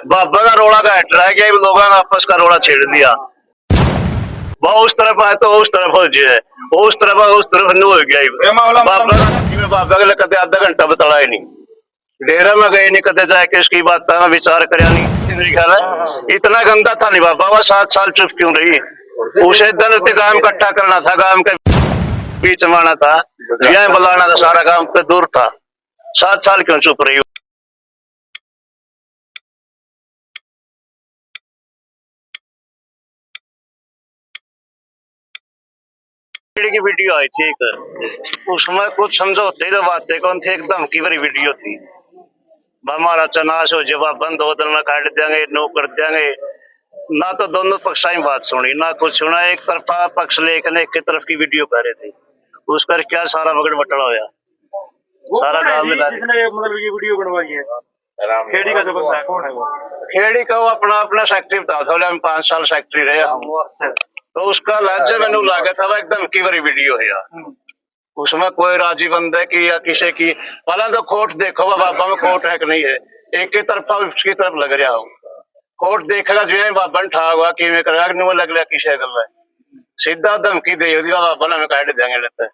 बाबा का रोड़ा का हेट रह गया, लोगों ने आपस का रोड़ा छेड़ दिया। वो उस तरफ है तो उस तरफ हो जाए, उस तरफ है उस तरफ नहीं हो गया। बाबा के लिए कदे आधा घंटा बताया नहीं, डेरा में गए नहीं कदे जाके उसकी बात विचार करया नहीं। जिंदगी ख्याल है इतना गंदा था नहीं बाबा, वह 7 साल चुप क्यों रही? उसे दिन गांव इकट्ठा करना था, गांव के बीच में आना था, यह बुलाना था, सारा गांव तो दूर था। 7 साल क्यों चुप रही? की वीडियो आई थी एक, उसमें कुछ समझौते तो बातें कौन थी, एकदम की भरी वीडियो थी। हमारा चनाश हो जब बंद 2 दिन में काट देंगे, नो कर देंगे ना। तो दोनों पक्ष की बात सुनी ना कुछ सुना, एक तरफा पक्ष लेकर एक तरफ की वीडियो कर रहे थे। उस पर क्या सारा बगड़ बटड़ा होया, सारा गांव में जिसने मतलब ये वीडियो बनवाई है। खेड़ी का जो बंदा है कौन है वो? खेड़ी का वो अपना अपना सेक्रेटरी बता था, हम 5 साल सेक्रेटरी रहे हम। तो उसका लज्जा मैंने लगा था, वह एकदम की भरी वीडियो है यार। उसमें कोई राजी बंदे की या किसी की, पहले तो खोट देखो बाबा में खोट है कि नहीं है, एक ही तरफा उसकी तरफ लग रहा हो। खोट देखेगा जो है बाबा ने ठा हुआ कि मैं करेगा नहीं, वो लग रहा किसे कर रहा है, सीधा धमकी दे दिया बाबा ने, हमें काट देंगे लेते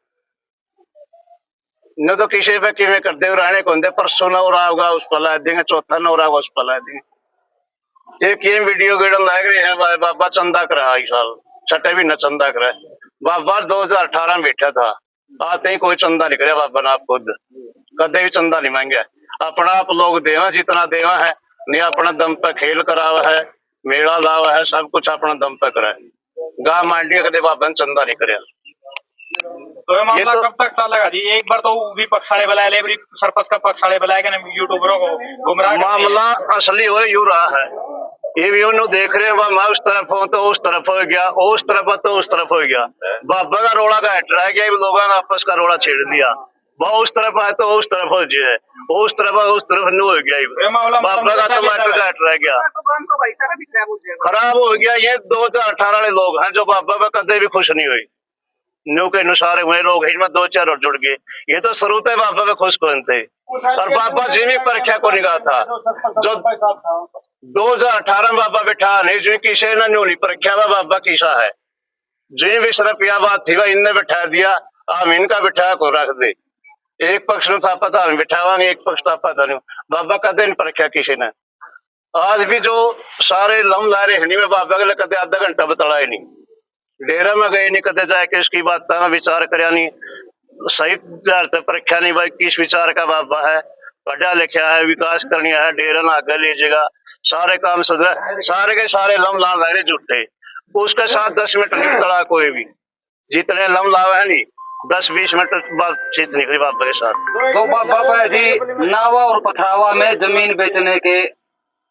न। तो किसी पे कि कर दे रहने को दे, परसों न हो रहा होगा उस पर ला देंगे, चौथा न हो रहा होगा उस पर ला देंगे। एक ये वीडियो गेड़ लग रही है बाबा चंदा करा इस साल, छठे भी न चंदा करे। बाबा 2018 में बैठा था, आते ही कोई चंदा नहीं करे बाबा ने, आप खुद कदे भी चंदा नहीं मांगे। अपना आप लोग देवा जितना देवा है, नहीं अपना दम पे खेल करावा है, मेला लावा है, सब कुछ अपना दम पे करे। गाँव मांडी कदे बाबा ने चंदा नहीं करे। तो ये मामला कब तक चलेगा जी? एक बार तो विपक्ष वाले बुलाए, लेबरी सरपंच का पक्ष वाले बुलाए यूट्यूबरों को गुमराह। मामला असली हो यू रहा है, ये भी उन्होंने देख रहे हैं, मैं उस तरफ हूँ तो उस तरफ हो गया, उस तरफ तो उस तरफ हो गया। बाबा का रोड़ा का हेट रह गया, लोगों ने आपस का रोड़ा छेड़ दिया। वो उस तरफ है तो उस तरफ हो जाए, उस तरफ है उस तरफ नहीं हो गया। बाबा का तो मैटर का हेट रह गया, खराब हो गया। ये 2018 वाले लोग हैं जो बाबा में कदे भी खुश नहीं हुई, न्यू के अनुसार हुए लोग इसमें 2-4 और जुड़ गए। ये तो शुरू से बाबा में खुश कौन थे, और बाबा जी भी परीक्षा को निकाह था जो 2018 में बाबा बैठा नहीं, जो किसे ना न्यू नहीं परीक्षा में बाबा किसा है, जो भी सिर्फ यह बात थी वह इनने बैठा दिया, हम इनका बैठा को रख दे। एक पक्ष में था पता नहीं बैठावांगे, एक पक्ष था पता नहीं, बाबा कदे नहीं परीक्षा किसी ने। आज भी जो सारे लम ला रहे हनी में बाबा के लिए कदे आधा घंटा बताया ही नहीं, डेरा में गए नहीं कदे जाके उसकी बात विचार करया नहीं, सही परीक्षा नहीं भाई किस विचार का बाबा है, पढ़ा लिखा है, विकास करनी है, डेरा ना आगे लीजिएगा, सारे काम सजा, सारे के सारे लम ला रहे झूठे। उसके साथ 10 मिनट नहीं तड़ा कोई भी, जितने लम लावे है नहीं 10-20 मिनट बातचीत निकली बाबा के साथ। तो बाबा जी नावा और पथरावा में जमीन बेचने के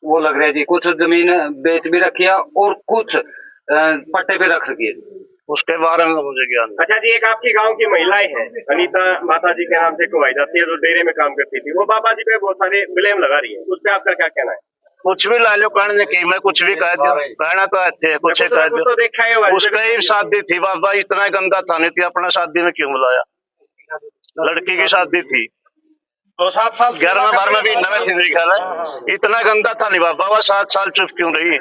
वो लग रहे जी, कुछ जमीन बेच भी रखी है और कुछ पट्टे पे रख रखी है, उसके बारे में मुझे ज्ञान। अच्छा जी, एक आपकी गांव की महिलाएं हैं अनीता माता जी के नाम से कहवाई जाती है, जो डेरे में काम करती थी, वो बाबा जी पे बहुत सारे ब्लेम लगा रही है, उस पर आपका क्या कहना है? कुछ भी ला लो कहने की, मैं कुछ भी कह दूं, कहना तो अच्छे कुछ कह दूं। तो देखा है उसका ही शादी थी बाबा, इतना गंदा था नहीं थी, अपना शादी में क्यों बुलाया, लड़की की शादी थी तो 7 साल 11-12 भी नवे जिंदगी ख्याल है, इतना गंदा था नहीं बाबा, वह 7 साल चुप क्यों रही?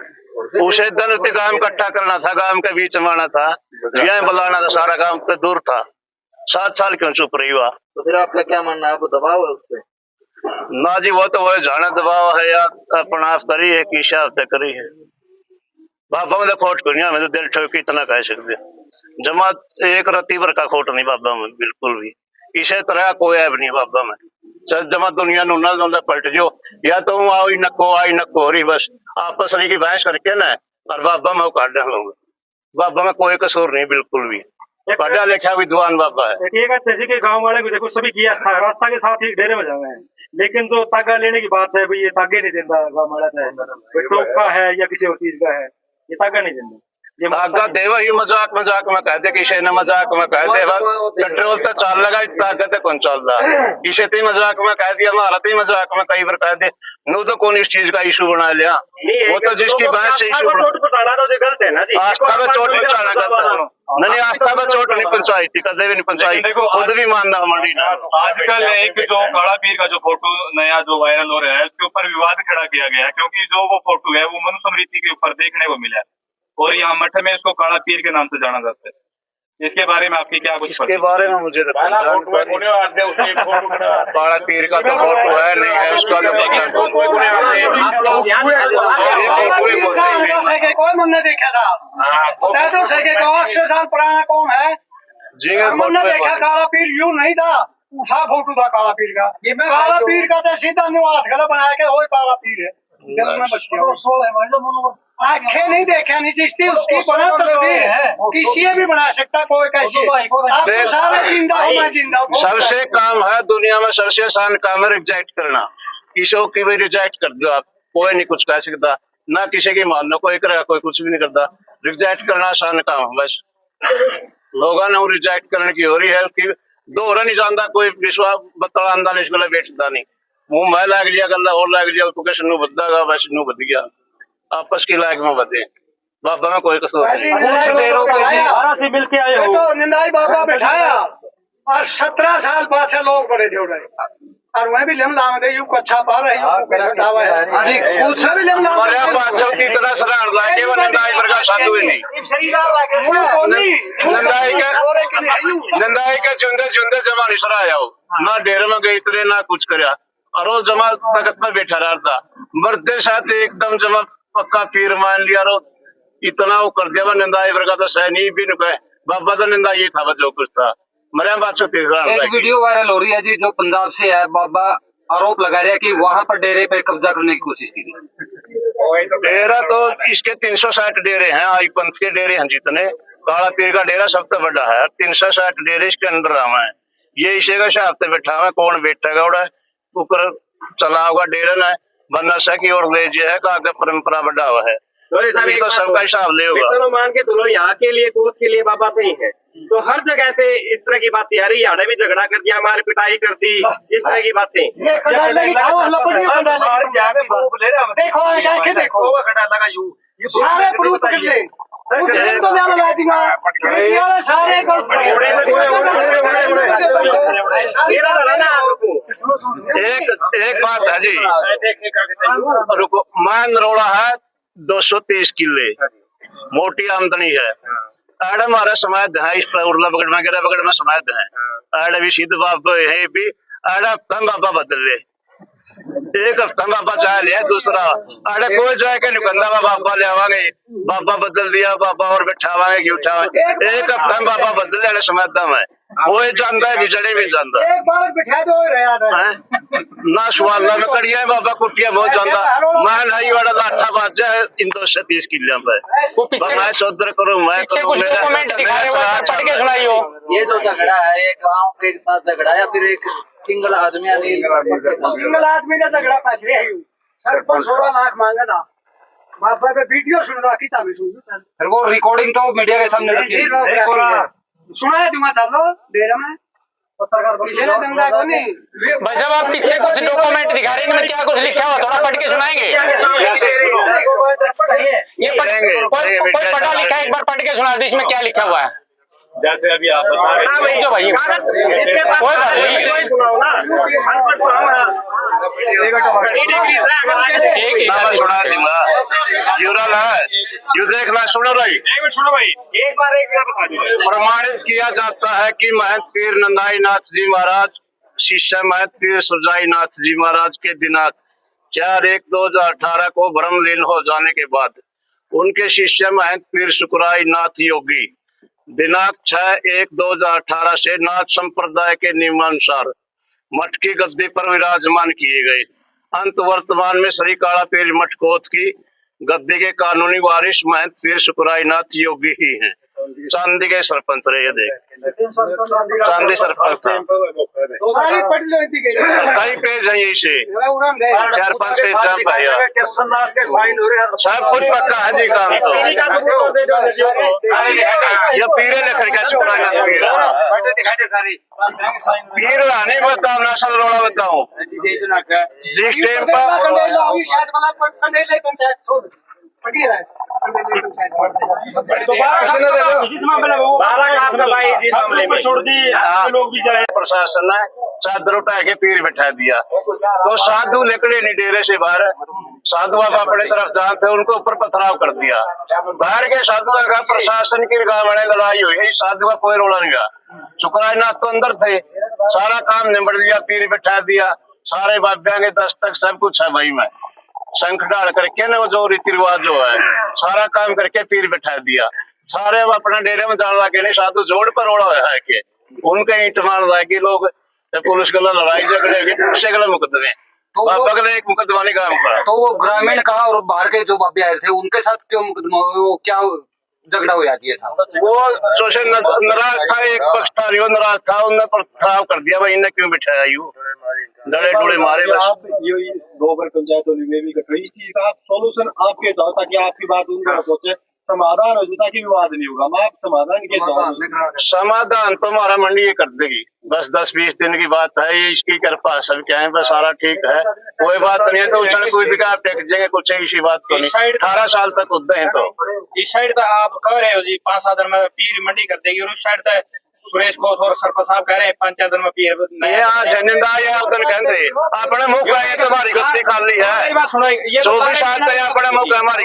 उसे दिन गांव इकट्ठा करना था, गांव के बीच में आना था, यह बुलाना था, सारा गांव तो दूर था। 7 साल क्यों चुप रही हुआ? तो फिर आपका क्या मानना है, आपको दबाव है उसपे? ना जी, वो तो वह जाना दबाव है या अपना आप करी है कि हफ्ते करी है। बाबा में तो खोट को नहीं, हमें तो दिल ठोक इतना कह सकते, जमा एक रत्ती भर का खोट नहीं बाबा में, बिल्कुल भी किसी तरह कोई ऐब नहीं बाबा में। चल जमा दुनिया नुना पलट जो, या तो आई नको रही, बस आपस की बहस करके ना, और बाबा में काट दे लोग। बाबा में कोई कसूर नहीं, बिल्कुल भी पढ़ा लिखा विद्वान बाबा है। जैसे कि गांव वाले भी देखो सभी किया था, रास्ता के साथ ही डेरे में जा रहे हैं, लेकिन जो तागा लेने की बात है भाई, ये तागे नहीं देता गांव वाला है, टोका है या किसी और चीज का है, ये तागा नहीं देता। आगा दे वही मजाक मजाक में कह दे किसी ने मजाक में कह दे पेट्रोल तो चल लगा इतना आगे तो कौन चल रहा किसी ते मजाक में कह दिया हमारा तो मजाक में कई बार कह दे नो तो कौन इस चीज का इशू बना लिया वो तो जिसकी बात से इशू पहुंचाना तो गलत है ना जी। आस्था में चोट पहुंचाना गलत है नहीं आस्था में चोट नहीं पहुंचाई थी कदे भी नहीं पहुंचाई खुद भी मानना मंडी ना। आजकल एक जो काला पीर का जो फोटो नया जो वायरल हो रहा है उसके ऊपर विवाद खड़ा किया गया है क्योंकि जो वो फोटो है वो मनुस्मृति के ऊपर देखने को मिला है और यहाँ मठ में इसको काला पीर के नाम से जाना जाता है। इसके बारे में आपकी क्या कुछ इसके बारे में मुझे तो काला पीर का तो फोटो है नहीं है उसका कोई मन नहीं देखा था तो 100 साल पुराना कौन है जी मन ने देखा काला पीर यूं नहीं था ऊषा फोटो था काला पीर का काला पीर का तो सीधा निवास गला बनाया के वही काला पीर है आंखें नहीं देखा नहीं जिसकी उसकी बना तस्वीर है किसी भी बना सकता कोई कैसी आप तो सारे जिंदा हो मैं जिंदा हूं। सबसे काम है दुनिया में सबसे आसान काम है रिजेक्ट करना किसी की भी रिजेक्ट कर दो आप कोई नहीं कुछ कह सकता ना किसी की मान लो कोई करेगा कोई कुछ भी नहीं करता रिजेक्ट करना आसान काम है बस लोगों ने रिजेक्ट करने की हो रही है कि दोहरा नहीं जानता कोई विश्वास बता आंदा नहीं इसको बैठता नहीं मुंह मैं लाग लिया गला और लाग लिया उसको कैसे नू बदला वैसे नू बद गया आपस की लायक में बदे बाबा में कोई कसूर नहीं मिल के आए हो निंदाई बाबा बैठाया और 17 साल बाद से लोग बड़े जोड़ रहे और मैं भी लेम लाम गई को अच्छा पा रही हूं अरे कुछ भी लेम लाम अरे बात चलती तरह सरार लाके वो निंदाई वर्गा साधु ही नहीं निंदाई के चुंदे चुंदे जमा निसरा आया हो ना डेरे में गई इतने ना कुछ करया और वो जमा तख्त में बैठा रहा था मरते साथ एकदम जमा पक्का पीर मान लिया रो इतना वो कर दिया निंदाई वर्गा तो सैनी भी न कहे बाबा तो निंदा ये था जो कुछ था मरिया बात एक वीडियो वायरल हो रही है जी जो पंजाब से है बाबा आरोप लगा रहे हैं कि वहां पर डेरे पे कब्जा करने की कोशिश की डेरा तो इसके 360 डेरे हैं आई पंथ के डेरे हैं जितने काला पीर का डेरा सबसे बड़ा है 360 डेरे इसके अंडर आवा है ये इसे का हिसाब से बैठा हुआ कौन बैठेगा उड़ा ऊपर चला होगा डेरा ने बनना सकी और ले जाए का आगे परंपरा बढ़ा हुआ है तो सबका हिसाब ले होगा मान के तुलो यहाँ के लिए गोद के लिए बाबा सही है तो हर जगह से इस तरह की बातें आ रही है भी झगड़ा कर दिया मार पिटाई कर दी इस तरह की बातें देखो सारे प्रूफ सारे एक बात है जी रुको मान रोड़ा है 230 किले मोटी आमदनी है आड़े हमारा समाज है इस पर उर्ला बगड़ में गिरा बगड़ में समाज है आड़े भी सिद्ध बाबा है भी आड़ा हफ्ता बाबा बदल ले एक हफ्ता बाबा चाह लिया दूसरा आड़े कोई जाए के निकंदा बाबा ले आवांगे बाबा बदल दिया बाबा और बैठावांगे कि उठावांगे एक हफ्ता बाबा बदल ले समाज में वो जानता है बिजड़े भी जानता एक बालक बिठा दो ना सुवाला में कड़िया है बाबा कुटिया बहुत जानता मैं नहीं वाला लाठा बाजा है इन 230 किले पे मैं सौदर करूँ मैं कमेंट दिखा रहे हो पढ़ के सुनाइयो ये जो झगड़ा है एक गांव के साथ झगड़ा या फिर एक सिंगल आदमी सिंगल आदमी का झगड़ा पैसे है सरपंच 16 लाख मांगा था बाबा पे वीडियो सुन रहा था मैं सुन वो रिकॉर्डिंग तो मीडिया के सामने रखी सुना दूंगा चलो डेरा में भाई साहब आप पीछे कुछ डॉक्यूमेंट दिखा रहे हैं इनमें क्या कुछ लिखा हुआ थोड़ा पढ़ के सुनाएंगे ये कोई पढ़ा लिखा है एक बार पढ़ के सुना दो इसमें क्या लिखा हुआ है जैसे अभी आप बता रहे जो भाई कोई बात नहीं सुना दूंगा यू देखना सुनो भाई एक बार बता दीजिए प्रमाणित किया जाता है कि महंत पीर नंदाई नाथ जी महाराज शिष्य महंत पीर सुरजाई नाथ जी महाराज के दिनांक 4/1/2018 को ब्रह्मलीन हो जाने के बाद उनके शिष्य महंत पीर सुकुराई नाथ योगी दिनांक 6/1/2018 से नाथ संप्रदाय के नियमानुसार मठ की गद्दी पर विराजमान किए गए। अंत वर्तमान में श्री काला पीर मठ कोत की गद्दी के कानूनी वारिस महंत पीर सुकुराई नाथ योगी ही हैं। चांदी के सरपंच रहे, ये देख चांदी सरपंच था। सारी पढ़ लो इनकी गई कई पेज है इसे, 4-5 पेज जंप है यार। सब कुछ पक्का है जी काम तो। ये पीरे ने खरीदा शुक्राना पीर नहीं बताओ, नस्ल रोड़ा बताओ जिस टाइम पर कंडेला अभी शायद वाला कंडेले पंचायत छोड़ पढ़ी रहा है प्रशासन ने चादर उठा के पीर बैठा दिया, तो साधु निकले नहीं डेरे से बाहर। साधु आप अपने तरफ जानते, उनको ऊपर पथराव कर दिया। बाहर के साधु का प्रशासन की गावड़े लड़ाई हुई, साधु का कोई रोड़ा नहीं गया। शुक्राना तो अंदर थे, सारा काम निबड़ लिया, पीर बैठा दिया, सारे बाब्या के दस्तक सब कुछ है भाई। मैं शंख डाल करके ना जो रीति रिवाज जो है सारा काम करके पीर बैठा दिया। सारे अब अपना डेरे में जान लगे, नहीं साधु जोड़ पर रोड़ा है के उनके ईंट मार लागे लोग, पुलिस गला लड़ाई झगड़े होगी, पुलिस गला मुकदमे तो बाबा का एक मुकदमा नहीं काम का। तो वो ग्रामीण का और बाहर के जो बाबे आए थे उनके साथ क्यों मुकदमा, वो क्या झगड़ा हो जाती है साहब? वो जो से नाराज था, एक पक्ष था जो नाराज था, उन्होंने पथराव कर दिया भाई, इन्हें क्यों बिठाया यू डरे डोले मारे बस। आप ये गोबर पंचायतों में भी इस चीज का आप सोल्यूशन आपके जाओ ताकि आपकी बात उनका पहुंचे, समाधान हो जाए ताकि विवाद नहीं होगा। मैं आप समाधान के जाओ। समाधान तो हमारा मंडी ये कर देगी, बस 10-20 दिन की बात है, ये इसकी कृपा सब क्या है, बस सारा ठीक है, कोई बात नहीं है। तो उछल कूद के आप टेक जाएंगे, कुछ इसी बात को नहीं। 18 साल तक उद्दे हैं तो इस साइड तो आप कह रहे हो जी 5-7 दिन में पीर मंडी कर देगी, और उस साइड तो सुरेश को और सरपंच साहब कह रहे हैं 5-4 दिन में पीर। ये आज निंदा या उधर कहते अपने मुख का ये तुम्हारी गलती खाली है, बात सुनो, ये 24 साल तक अपने मुख हमारी